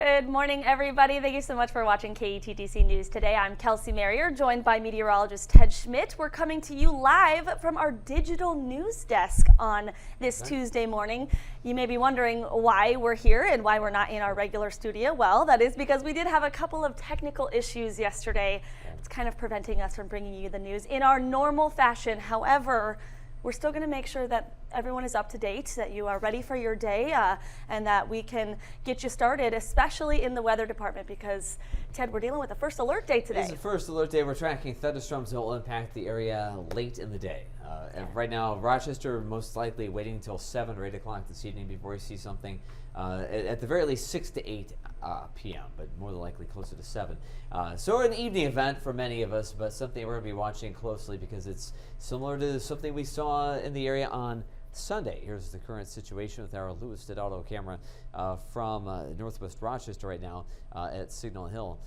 Good morning, everybody. Thank you so much for watching KTTC News today. I'm Kelsey Marrier, joined by meteorologist Ted Schmidt. We're coming to you live from our digital news desk on this Tuesday morning. You may be wondering why we're here and why we're not in our regular studio. Well, that is because we did have a couple of technical issues yesterday. It's kind of preventing us from bringing you the news in our normal fashion. However, we're still going to make sure that everyone is up to date, that you are ready for your day, and that we can get you started, especially in the weather department, because, Ted, we're dealing with the first alert day today. This is the first alert day. We're tracking thunderstorms that will impact the area late in the day. And right now, Rochester most likely waiting until 7 or 8 o'clock this evening before we see something. At the very least 6 to 8 p.m., but more than likely closer to 7. So an evening event for many of us, but something we're going to be watching closely because it's similar to something we saw in the area on Sunday. Here's the current situation with our Louis Dodauto camera from northwest Rochester right now at Signal Hill.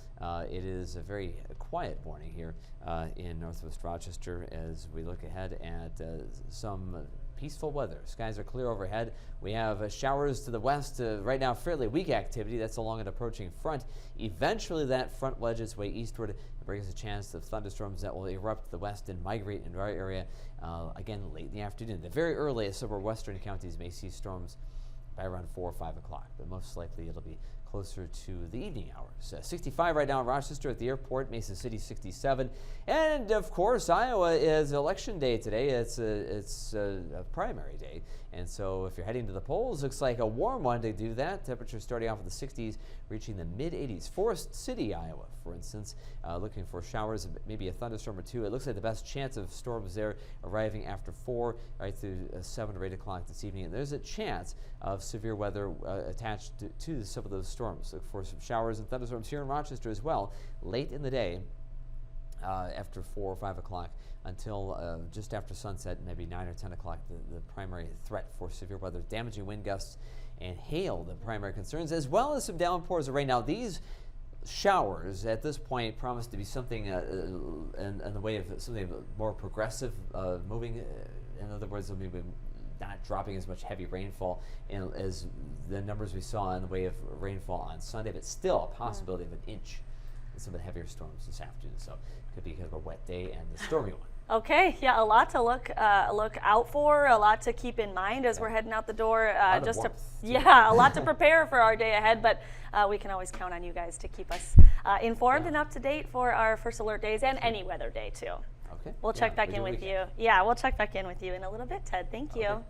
It is a very quiet morning here in northwest Rochester as we look ahead at some peaceful weather. Skies are clear overhead. We have showers to the west. Right now, fairly weak activity. That's along an approaching front. Eventually, that front wedges its way eastward. It brings a chance of thunderstorms that will erupt to the west and migrate into our area again late in the afternoon. The very earliest of our western counties may see storms by around 4 or 5 o'clock, but most likely it'll be closer to the evening hours. 65 right now in Rochester at the airport, Mason City 67. And of course, Iowa is election day today. It's a primary day. And so if you're heading to the polls, looks like a warm one to do that. Temperatures starting off in the 60s, reaching the mid-80s. Forest City, Iowa, for instance, looking for showers, maybe a thunderstorm or two. It looks like the best chance of storms there arriving after 4, right through 7 or 8 o'clock this evening. And there's a chance of severe weather attached to some of those storms. Look for some showers and thunderstorms here in Rochester as well, late in the day. After 4 or 5 o'clock until just after sunset, maybe 9 or 10 o'clock, the primary threat for severe weather, damaging wind gusts and hail, the primary concerns, as well as some downpours of rain. Now, these showers at this point promise to be something in the way of something more progressive, moving. In other words, they'll be not dropping as much heavy rainfall as the numbers we saw in the way of rainfall on Sunday, but still a possibility of an inch. Some of the heavier storms this afternoon, so it could be kind of a wet day and a stormy one. Okay, yeah, a lot to look out for, a lot to keep in mind as we're heading out the door. A lot to prepare for our day ahead, but we can always count on you guys to keep us informed and up to date for our first alert days and any weather day too. Okay. We'll check back in with you. Yeah, we'll check back in with you in a little bit, Ted. Thank you. Okay.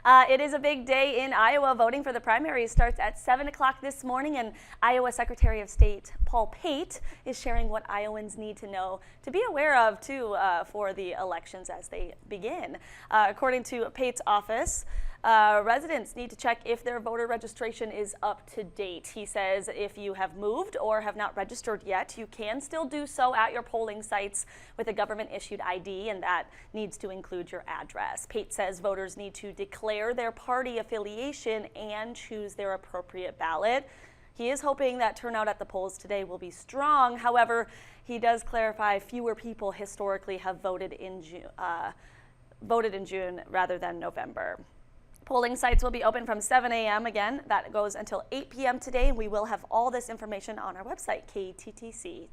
It is a big day in Iowa. Voting for the primaries starts at 7 o'clock this morning, and Iowa Secretary of State Paul Pate is sharing what Iowans need to know to be aware of, too, for the elections as they begin. According to Pate's office, residents need to check if their voter registration is up to date. He says if you have moved or have not registered yet, you can still do so at your polling sites with a government-issued ID, and that needs to include your address. Pate says voters need to declare their party affiliation and choose their appropriate ballot. He is hoping that turnout at the polls today will be strong. However, he does clarify fewer people historically have voted in June rather than November. Polling sites will be open from 7 a.m. Again, that goes until 8 p.m. today. We will have all this information on our website, kttc.com.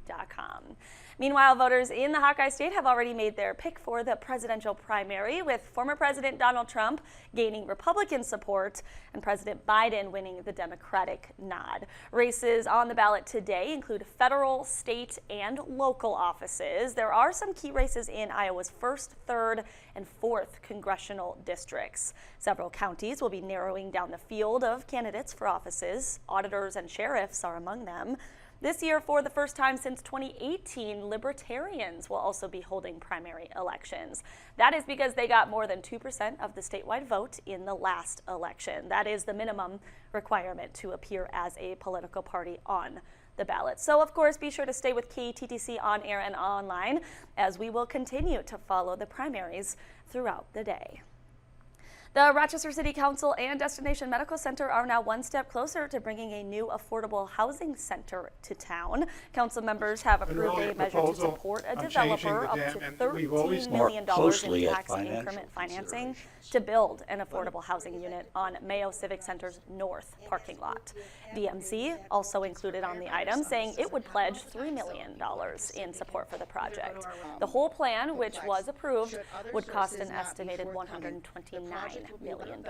Meanwhile, voters in the Hawkeye State have already made their pick for the presidential primary, with former President Donald Trump gaining Republican support and President Biden winning the Democratic nod. Races on the ballot today include federal, state, and local offices. There are some key races in Iowa's 1st, 3rd, and 4th congressional districts. Several counties will be narrowing down the field of candidates for offices. Auditors and sheriffs are among them. This year, for the first time since 2018, libertarians will also be holding primary elections. That is because they got more than 2% of the statewide vote in the last election. That is the minimum requirement to appear as a political party on the ballot. So, of course, be sure to stay with KTTC on air and online as we will continue to follow the primaries throughout the day. The Rochester City Council and Destination Medical Center are now one step closer to bringing a new affordable housing center to town. Council members have approved a measure to support a developer up to $13 million in tax increment financing to build an affordable housing unit on Mayo Civic Center's north parking lot. DMC also included on the item, saying it would pledge $3 million in support for the project. The whole plan, which was approved, would cost an estimated $129 million.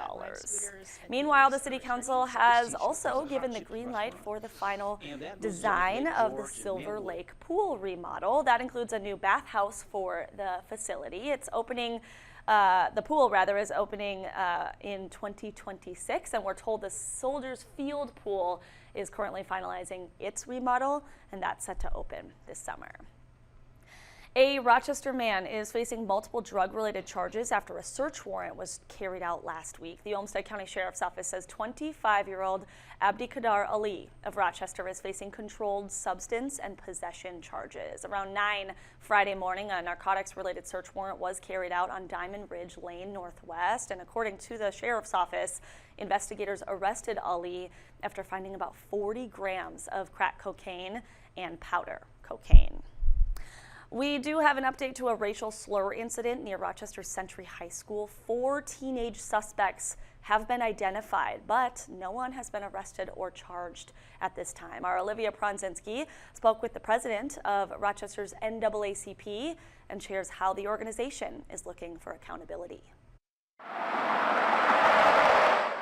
Meanwhile, the City Council has also given the green light for the final design of the Silver Lake pool remodel. That includes a new bathhouse for the facility. It's opening. The pool, rather, is opening in 2026, and we're told the Soldiers Field pool is currently finalizing its remodel, and that's set to open this summer. A Rochester man is facing multiple drug-related charges after a search warrant was carried out last week. The Olmsted County Sheriff's Office says 25-year-old Abdi Kadar Ali of Rochester is facing controlled substance and possession charges. Around 9 Friday morning, a narcotics-related search warrant was carried out on Diamond Ridge Lane Northwest, and according to the Sheriff's Office, investigators arrested Ali after finding about 40 grams of crack cocaine and powder cocaine. We do have an update to a racial slur incident near Rochester Century High School. 4 teenage suspects have been identified, but no one has been arrested or charged at this time. Our Olivia Pronzinski spoke with the president of Rochester's NAACP and shares how the organization is looking for accountability.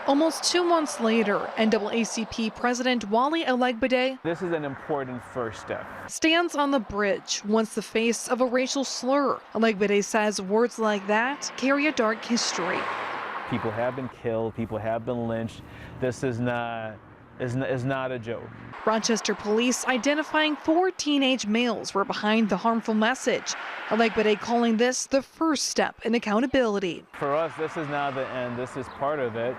Almost 2 months later, NAACP President Wally Elegbede This is an important first step. stands on the bridge, once the face of a racial slur. Elegbede says words like that carry a dark history. People have been killed, people have been lynched. This is not a joke. Rochester police identifying 4 teenage males were behind the harmful message. Elegbede calling this the first step in accountability. For us, this is not the end, this is part of it.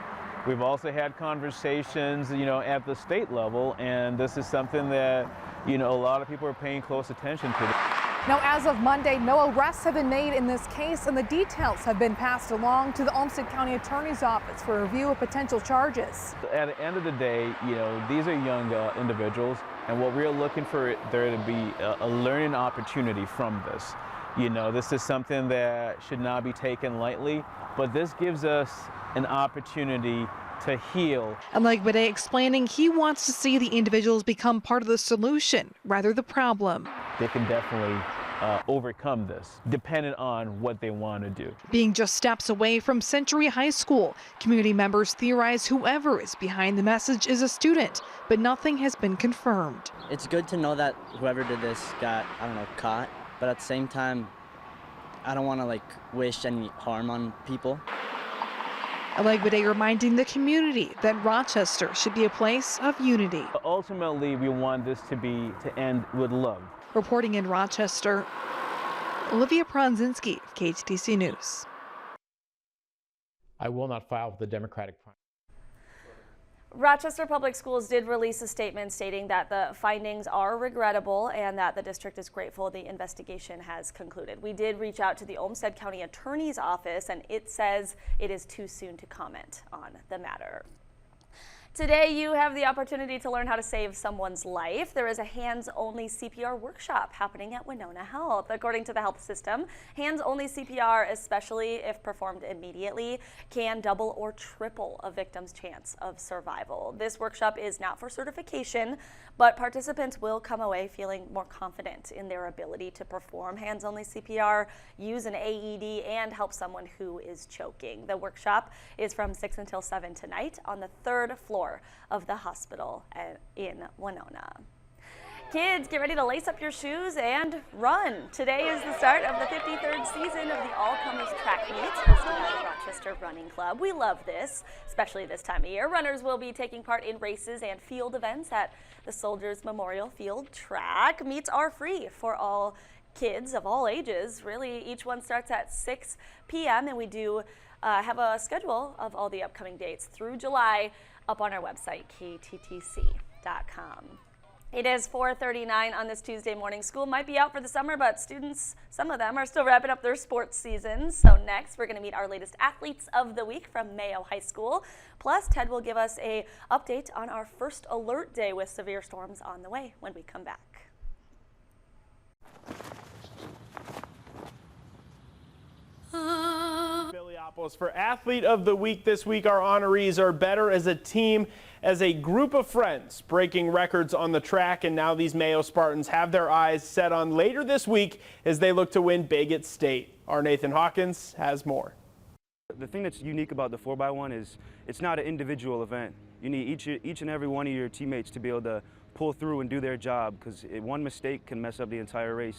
We've also had conversations, at the state level, and this is something that, a lot of people are paying close attention to. Now, as of Monday, no arrests have been made in this case, and the details have been passed along to the Olmsted County Attorney's Office for review of potential charges. At the end of the day, these are young individuals, and what we're looking for there to be a learning opportunity from this. This is something that should not be taken lightly, but this gives us an opportunity to heal. Elegbede explaining he wants to see the individuals become part of the solution, rather the problem. They can definitely overcome this, depending on what they want to do. Being just steps away from Century High School, community members theorize whoever is behind the message is a student, but nothing has been confirmed. It's good to know that whoever did this got, caught, but at the same time, I don't want to wish any harm on people. Elegbede reminding the community that Rochester should be a place of unity. Ultimately, we want this to end with love. Reporting in Rochester, Olivia Pronzinski, KTTC News. I will not file with the Democratic Party. Rochester Public Schools did release a statement stating that the findings are regrettable and that the district is grateful the investigation has concluded. We did reach out to the Olmsted County Attorney's Office, and it says it is too soon to comment on the matter. Today, you have the opportunity to learn how to save someone's life. There is a hands-only CPR workshop happening at Winona Health. According to the health system, hands-only CPR, especially if performed immediately, can double or triple a victim's chance of survival. This workshop is not for certification, but participants will come away feeling more confident in their ability to perform hands-only CPR, use an AED, and help someone who is choking. The workshop is from 6 until 7 tonight on the 3rd floor of the hospital in Winona. Kids, get ready to lace up your shoes and run. Today is the start of the 53rd season of the All-Comers Track Meet hosted by the Rochester Running Club. We love this, especially this time of year. Runners will be taking part in races and field events at the Soldiers Memorial Field Track. Meets are free for all kids of all ages. Really, each one starts at 6 p.m. and we do have a schedule of all the upcoming dates through July up on our website, KTTC.com. It is 4:39 on this Tuesday morning. School might be out for the summer, but students, some of them, are still wrapping up their sports seasons. So next, we're going to meet our latest athletes of the week from Mayo High School. Plus, Ted will give us an update on our first alert day with severe storms on the way when we come back. For Athlete of the Week this week, our honorees are better as a team, as a group of friends, breaking records on the track, and now these Mayo Spartans have their eyes set on later this week as they look to win big at state. Our Nathan Hawkins has more. The thing that's unique about the 4x1 is it's not an individual event. You need each and every one of your teammates to be able to pull through and do their job, because one mistake can mess up the entire race.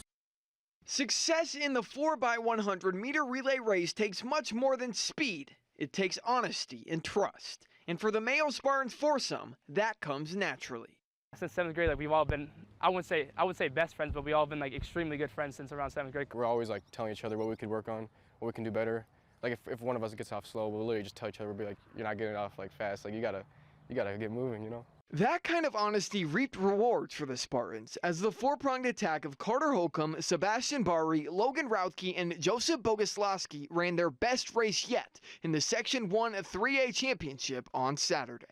Success in the 4x100 meter relay race takes much more than speed. It takes honesty and trust. And for the Mayo Spartans foursome, that comes naturally. Since 7th grade, like we've all been, I wouldn't say best friends, but we've all been like extremely good friends since around 7th grade. We're always like telling each other what we could work on, what we can do better. Like if one of us gets off slow, we'll literally just tell each other, we'll be like, you're not getting off like fast, like you gotta get moving, you know? That kind of honesty reaped rewards for the Spartans as the four-pronged attack of Carter Holcomb, Sebastian Bari, Logan Rautke, and Joseph Boguslawski ran their best race yet in the Section 1 3A Championship on Saturday.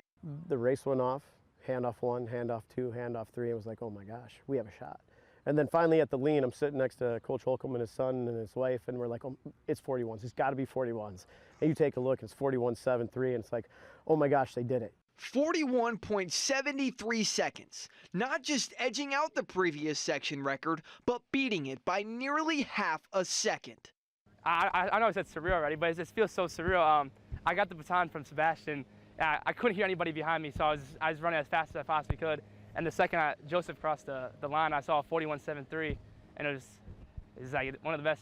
The race went off, handoff 1, handoff 2, handoff 3, and it was like, oh my gosh, we have a shot. And then finally at the lean, I'm sitting next to Coach Holcomb and his son and his wife, and we're like, oh, it's 41s. It's got to be 41s. And you take a look, it's 41.73, and it's like, oh my gosh, they did it. 41.73 seconds, not just edging out the previous section record, but beating it by nearly half a second. I know I said surreal already, but it just feels so surreal. I got the baton from Sebastian. I couldn't hear anybody behind me, so I was running as fast as I possibly could. And the second Joseph crossed the line, I saw 41.73, and it was like one of the best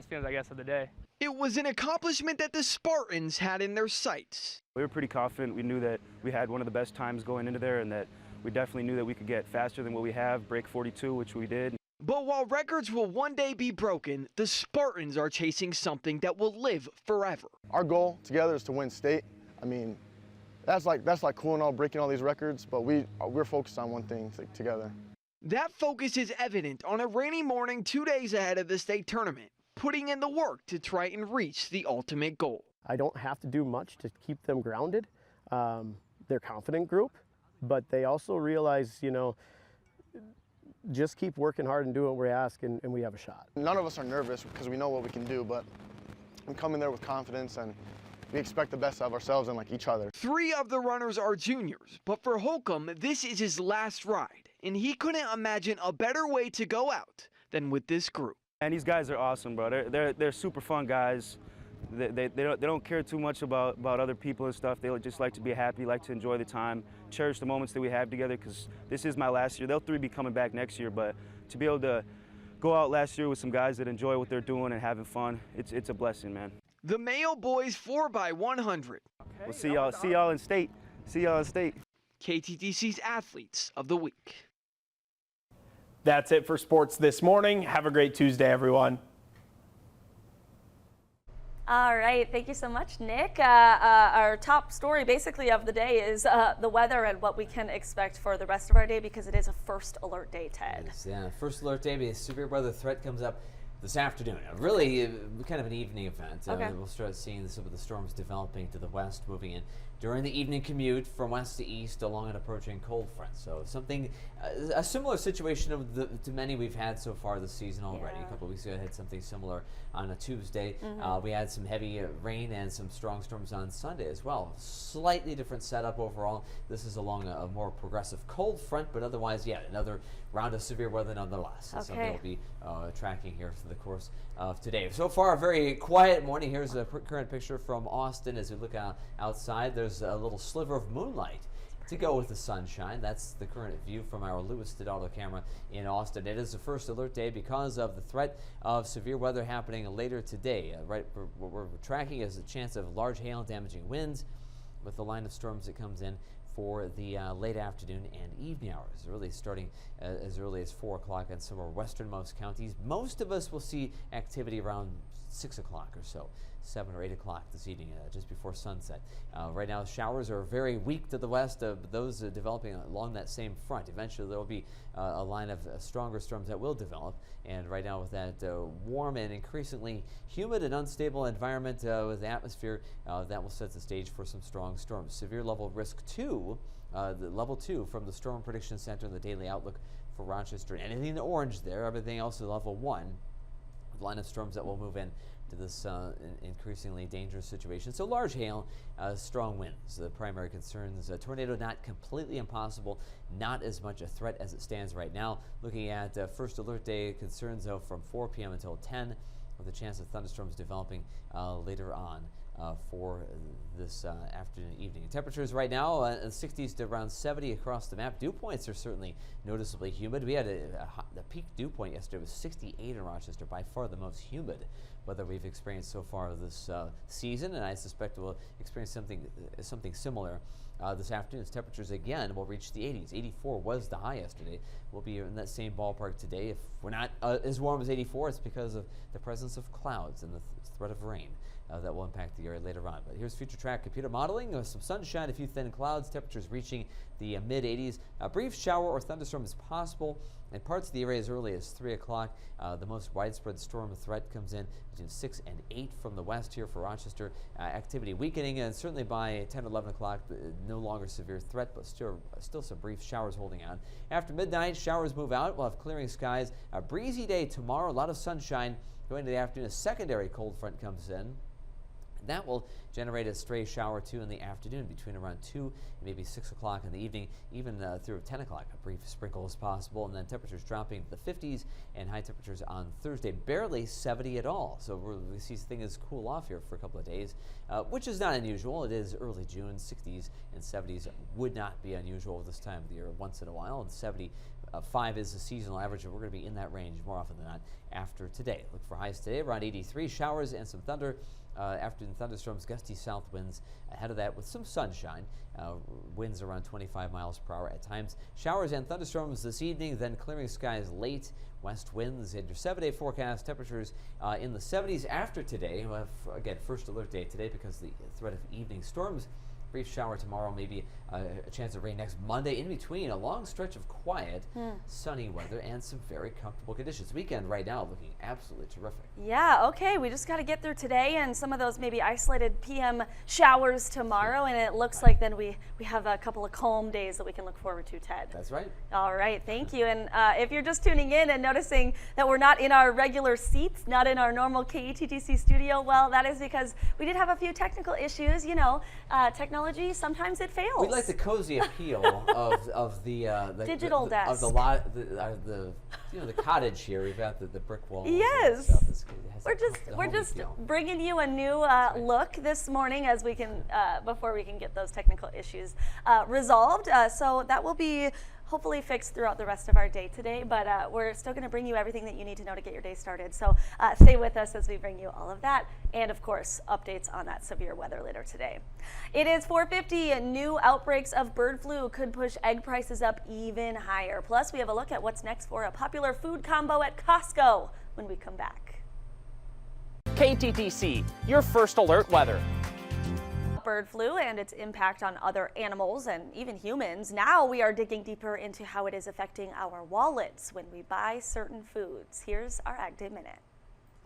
feelings, I guess, of the day. It was an accomplishment that the Spartans had in their sights. We were pretty confident. We knew that we had one of the best times going into there, and that we definitely knew that we could get faster than what we have, break 42, which we did. But while records will one day be broken, the Spartans are chasing something that will live forever. Our goal together is to win state. I mean, that's like cool and all, breaking all these records, but we're focused on one thing together. That focus is evident on a rainy morning 2 days ahead of the state tournament, putting in the work to try and reach the ultimate goal. I don't have to do much to keep them grounded. They're a confident group, but they also realize, you know, just keep working hard and doing what we ask, and we have a shot. None of us are nervous because we know what we can do, but we come in there with confidence and we expect the best of ourselves and like each other. 3 of the runners are juniors, but for Holcomb, this is his last ride, and he couldn't imagine a better way to go out than with this group. And these guys are awesome, bro. They're super fun guys. They don't care too much about other people and stuff. They just like to be happy, like to enjoy the time, cherish the moments that we have together, because this is my last year. They'll 3 be coming back next year, but to be able to go out last year with some guys that enjoy what they're doing and having fun, it's a blessing, man. The Mayo boys 4x100. Okay, we'll see y'all in state. See y'all in state. KTTC's Athletes of the Week. That's it for sports this morning. Have a great Tuesday, everyone. All right, thank you so much, Nick. Our top story basically of the day is the weather and what we can expect for the rest of our day, because it is a first alert day, Ted. Yes, yeah, first alert day, because severe weather threat comes up this afternoon. Really kind of an evening event. Okay. We'll start seeing some of the storms developing to the west, moving in during the evening commute from west to east along an approaching cold front. So something, a similar situation to many we've had so far this season already. Yeah. A couple of weeks ago I had something similar on a Tuesday. Mm-hmm. We had some heavy rain and some strong storms on Sunday as well. Slightly different setup overall. This is along a more progressive cold front, but otherwise, yeah, another round of severe weather nonetheless. Okay. Something we'll be tracking here for the course of today. So far, a very quiet morning. Here's a current picture from Austin as we look outside. There's a little sliver of moonlight to go with the sunshine. That's the current view from our Lewis Stidaldo camera in Austin. It is the first alert day because of the threat of severe weather happening later today. What we're tracking is a chance of large hail and damaging winds with the line of storms that comes in for the late afternoon and evening hours, really starting as early as 4 o'clock in some of our westernmost counties. Most of us will see activity around 6 o'clock or so, 7 or 8 o'clock this evening, just before sunset. Right now, showers are very weak to the west, but those are developing along that same front. Eventually, there will be a line of stronger storms that will develop. And right now, with that warm and increasingly humid and unstable environment with the atmosphere, that will set the stage for some strong storms. Severe level risk 2, the level 2 from the Storm Prediction Center and the Daily Outlook for Rochester. Anything in orange there, everything else is level 1. Line of storms that will move in to this increasingly dangerous situation. So large hail, strong winds, the primary concerns. A tornado not completely impossible, not as much a threat as it stands right now. Looking at first alert day concerns though from 4 p.m. until 10, with a chance of thunderstorms developing later on for this afternoon and evening. Temperatures right now in the 60s to around 70 across the map. Dew points are certainly noticeably humid. We had the peak dew point yesterday was 68 in Rochester, by far the most humid weather we've experienced so far this season, and I suspect we'll experience something similar this afternoon. As temperatures again will reach the 80s. 84 was the high yesterday. We'll be in that same ballpark today. If we're not as warm as 84, it's because of the presence of clouds and the threat of rain that will impact the area later on. But here's future track computer modeling with some sunshine, a few thin clouds, temperatures reaching the mid 80s. A brief shower or thunderstorm is possible in parts of the area as early as 3 o'clock. The most widespread storm threat comes in between 6 and 8 from the west here for Rochester. Activity weakening, and certainly by 10 or 11 o'clock, no longer severe threat, but still some brief showers holding on. After midnight, showers move out. We'll have clearing skies. A breezy day tomorrow, a lot of sunshine. Going to the afternoon, a secondary cold front comes in. That will generate a stray shower or two in the afternoon between around 2 and maybe 6 o'clock in the evening, even through 10 o'clock. A brief sprinkle is possible, and then temperatures dropping to the 50s and high temperatures on Thursday, barely 70 at all. So we see things cool off here for a couple of days, which is not unusual. It is early June. 60s and 70s would not be unusual this time of the year once in a while, and 75 is the seasonal average, and we're going to be in that range more often than not after today. Look for highs today around 83, showers and some thunder. Afternoon thunderstorms, gusty south winds ahead of that with some sunshine. Winds around 25 miles per hour at times. Showers and thunderstorms this evening, then clearing skies late. West winds in your 7-day forecast. Temperatures in the 70s after today. We'll have, again, first alert day today because of the threat of evening storms. Brief shower tomorrow, maybe a chance of rain next Monday. In between, a long stretch of quiet, sunny weather, and some very comfortable conditions. Weekend right now looking absolutely terrific. Yeah, okay, we just got to get through today and some of those maybe isolated PM showers tomorrow, and it looks like then we have a couple of calm days that we can look forward to, Ted. That's right. All right, thank you. And if you're just tuning in and noticing that we're not in our regular seats, not in our normal KTTC studio, well, that is because we did have a few technical issues. You know, technology, sometimes it fails. We like the cozy appeal of the digital desk of the cottage here. We've got the brick walls. Yes, and stuff. we're just bringing you a new look this morning as we can before we can get those technical issues resolved. So that will be hopefully fixed throughout the rest of our day today, but we're still going to bring you everything that you need to know to get your day started. So stay with us as we bring you all of that, and of course updates on that severe weather later today. It is 4:50, and new outbreaks of bird flu could push egg prices up even higher. Plus, we have a look at what's next for a popular food combo at Costco when we come back. KTTC, your first alert weather. Bird flu and its impact on other animals and even humans. Now we are digging deeper into how it is affecting our wallets when we buy certain foods. Here's our Ag Day Minute.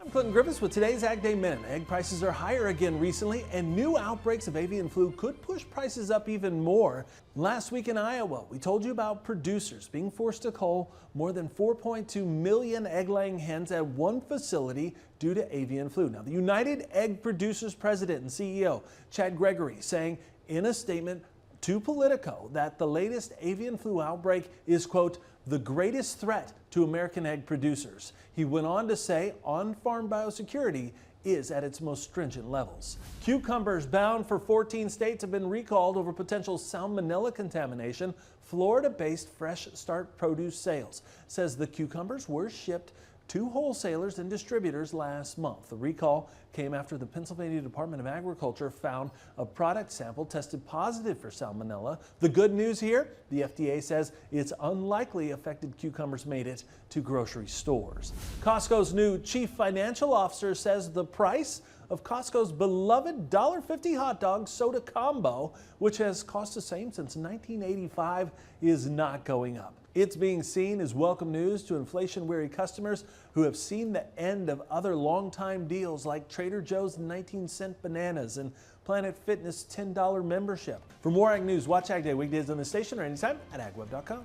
I'm Clinton Griffiths with today's Ag Day Minute. Egg prices are higher again recently, and new outbreaks of avian flu could push prices up even more. Last week in Iowa, we told you about producers being forced to cull more than 4.2 million egg-laying hens at one facility due to avian flu. Now, the United Egg Producers President and CEO, Chad Gregory, saying in a statement to Politico that the latest avian flu outbreak is, quote, the greatest threat to American egg producers. He went on to say on-farm biosecurity is at its most stringent levels. Cucumbers bound for 14 states have been recalled over potential salmonella contamination. Florida-based Fresh Start Produce Sales says the cucumbers were shipped 2 wholesalers and distributors last month. The recall came after the Pennsylvania Department of Agriculture found a product sample tested positive for salmonella. The good news here, the FDA says it's unlikely affected cucumbers made it to grocery stores. Costco's new chief financial officer says the price of Costco's beloved $1.50 hot dog soda combo, which has cost the same since 1985, is not going up. It's being seen as welcome news to inflation-weary customers who have seen the end of other long-time deals like Trader Joe's 19-cent bananas and Planet Fitness $10 membership. For more Ag News, watch Ag Day weekdays on the station or anytime at agweb.com.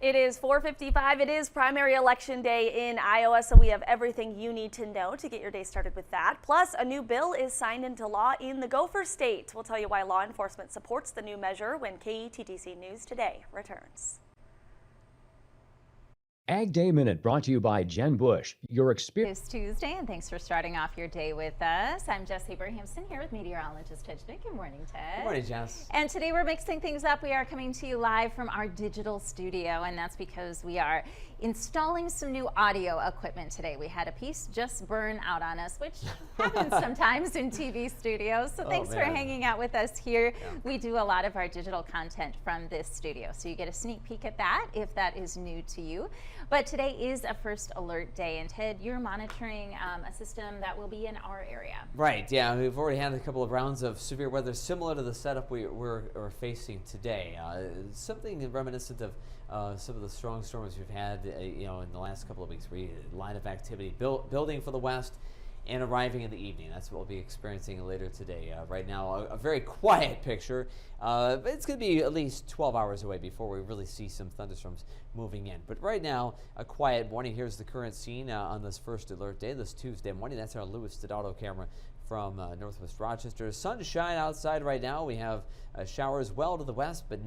It is 4:55. It is primary election day in Iowa, so we have everything you need to know to get your day started with that. Plus, a new bill is signed into law in the Gopher State. We'll tell you why law enforcement supports the new measure when KTTC News Today returns. Ag Day Minute brought to you by Jen Bush. Your experience. It's Tuesday, and thanks for starting off your day with us. I'm Jess Abrahamson here with meteorologist Ted Schmidt. Good morning, Ted. Good morning, Jess. And today we're mixing things up. We are coming to you live from our digital studio, and that's because we are installing some new audio equipment today. We had a piece just burn out on us, which happens sometimes in TV studios. So thanks for hanging out with us here. Yeah. We do a lot of our digital content from this studio, so you get a sneak peek at that if that is new to you. But today is a first alert day, and Ted, you're monitoring a system that will be in our area. Right, yeah, we've already had a couple of rounds of severe weather similar to the setup we're facing today. Something reminiscent of some of the strong storms we've had in the last couple of weeks. Line of activity building for the west and arriving in the evening. That's what we'll be experiencing later today. Right now, a very quiet picture. But it's going to be at least 12 hours away before we really see some thunderstorms moving in. But right now, a quiet morning. Here's the current scene on this first alert day, this Tuesday morning. That's our Louis Stodato camera from Northwest Rochester. Sunshine outside right now. We have showers well to the west, but